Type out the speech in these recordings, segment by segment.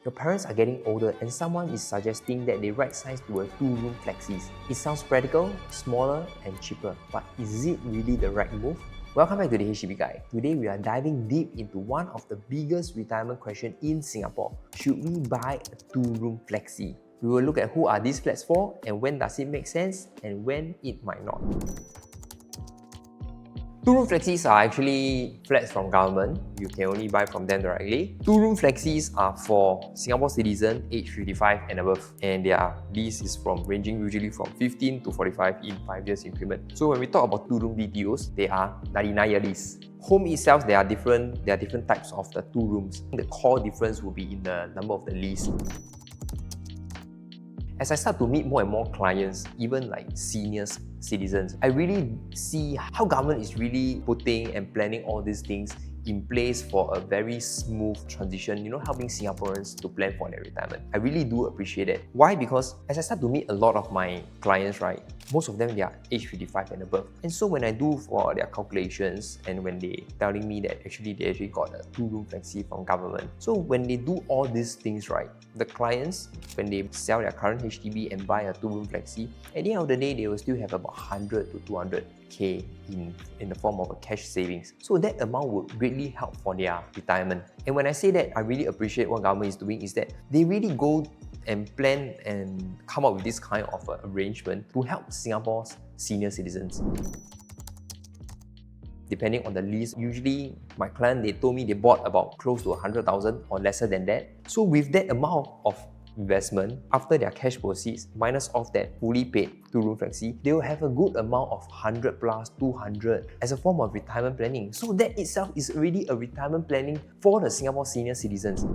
Your parents are getting older and someone is suggesting that they right-size to a 2-room flexis. It sounds practical, smaller and cheaper, but is it really the right move? Welcome back to the HDB Guide. Today we are diving deep into one of the biggest retirement questions in Singapore. Should we buy a 2-room flexi? We will look at who are these flats for and when does it make sense and when it might not. 2-room flexis are actually flats from government. You can only buy from them directly. 2-room flexis are for Singapore citizens aged 55 and above, and their lease is ranging usually from 15 to 45 in 5 years increment. So when we talk about 2-room BTOs, they are 99-year lease. Home itself, there are different types of the 2 rooms. The core difference will be in the number of the lease. As I start to meet more and more clients, even like senior citizens, I really see how government is really putting and planning all these things in place for a very smooth transition, helping Singaporeans to plan for their retirement. I really do appreciate it. Why? Because as I start to meet a lot of my clients, right, most of them, they are age 55 and above. And so when I do for their calculations and when they telling me that they actually got a 2-room flexi from government. So when they do all these things, right, the clients, when they sell their current HDB and buy a 2-room flexi, at the end of the day, they will still have about 100 to 200K in the form of a cash savings. So that amount would greatly help for their retirement. And when I say that, I really appreciate what government is doing is that they really go and plan and come up with this kind of arrangement to help Singapore's senior citizens. Depending on the lease, usually my client, they told me they bought about close to 100,000 or lesser than that. So with that amount of investment, after their cash proceeds, minus off that fully paid 2-room flexi, they will have a good amount of 100 plus 200 as a form of retirement planning. So that itself is already a retirement planning for the Singapore senior citizens.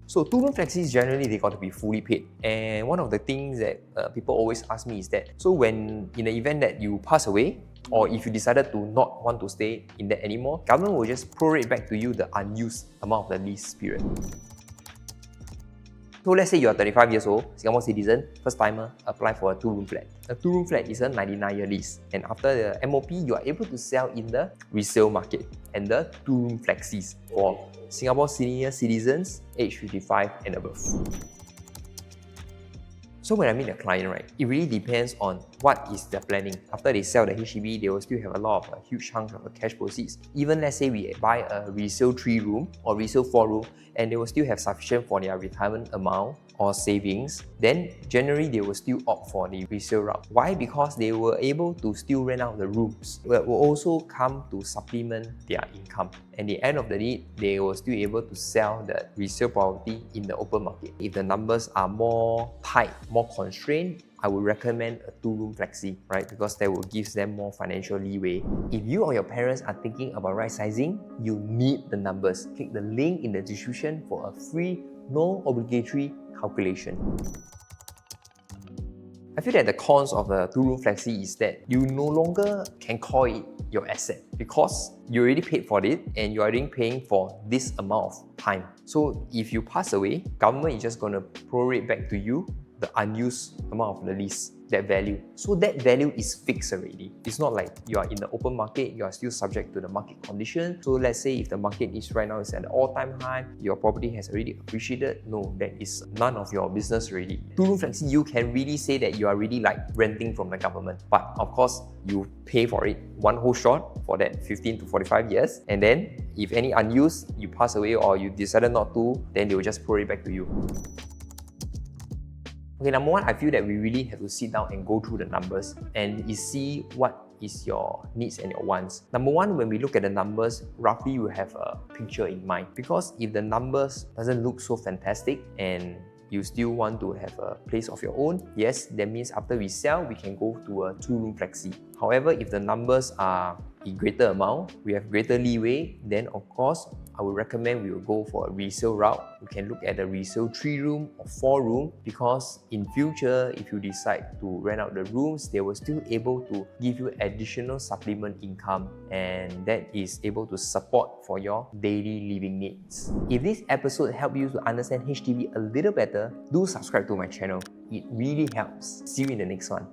So 2-room flexis, generally they got to be fully paid. And one of the things that people always ask me is that, so when in the event that you pass away, or if you decided to not want to stay in that anymore, government will just prorate back to you the unused amount of the lease period. So let's say you are 35 years old, Singapore citizen, first timer, apply for a 2-room flat. A 2-room flat is a 99-year lease, and after the MOP, you are able to sell in the resale market and the 2-room flexis for Singapore senior citizens aged 55 and above. So when I meet a client, right, it really depends on what is their planning. After they sell the HDB, they will still have a lot of huge chunks of cash proceeds. Even let's say we buy a resale 3-room or resale 4-room, and they will still have sufficient for their retirement amount or savings, then generally they will still opt for the resale route. Why? Because they were able to still rent out the rooms that will also come to supplement their income. At the end of the day, they will still able to sell the resale property in the open market. If the numbers are more tight, more constrained, I would recommend a 2-room flexi, right? Because that will give them more financial leeway. If you or your parents are thinking about right sizing, you need the numbers. Click the link in the description for a free, no obligatory calculation. I feel that the cons of a 2-room flexi is that you no longer can call it your asset because you already paid for it and you are already paying for this amount of time. So if you pass away, government is just going to prorate back to you the unused amount of the lease, that value. So that value is fixed already. It's not like you are in the open market, you are still subject to the market condition. So let's say if the market is right now is at an all-time high, your property has already appreciated, no, that is none of your business already. 2-room flexi, you can really say that you are really like renting from the government. But of course, you pay for it one whole shot for that 15 to 45 years. And then if any unused, you pass away or you decided not to, then they will just pour it back to you. Okay, number one, I feel that we really have to sit down and go through the numbers and see what is your needs and your wants. Number one, when we look at the numbers, roughly you have a picture in mind. Because if the numbers doesn't look so fantastic and you still want to have a place of your own, yes, that means after we sell, we can go to a 2-room flexi. However, if the numbers are in greater amount, we have greater leeway, then of course, I would recommend we will go for a resale route. We can look at a resale 3-room or 4-room because in future, if you decide to rent out the rooms, they will still able to give you additional supplement income, and that is able to support for your daily living needs. If this episode helped you to understand HDB a little better, do subscribe to my channel. It really helps. See you in the next one.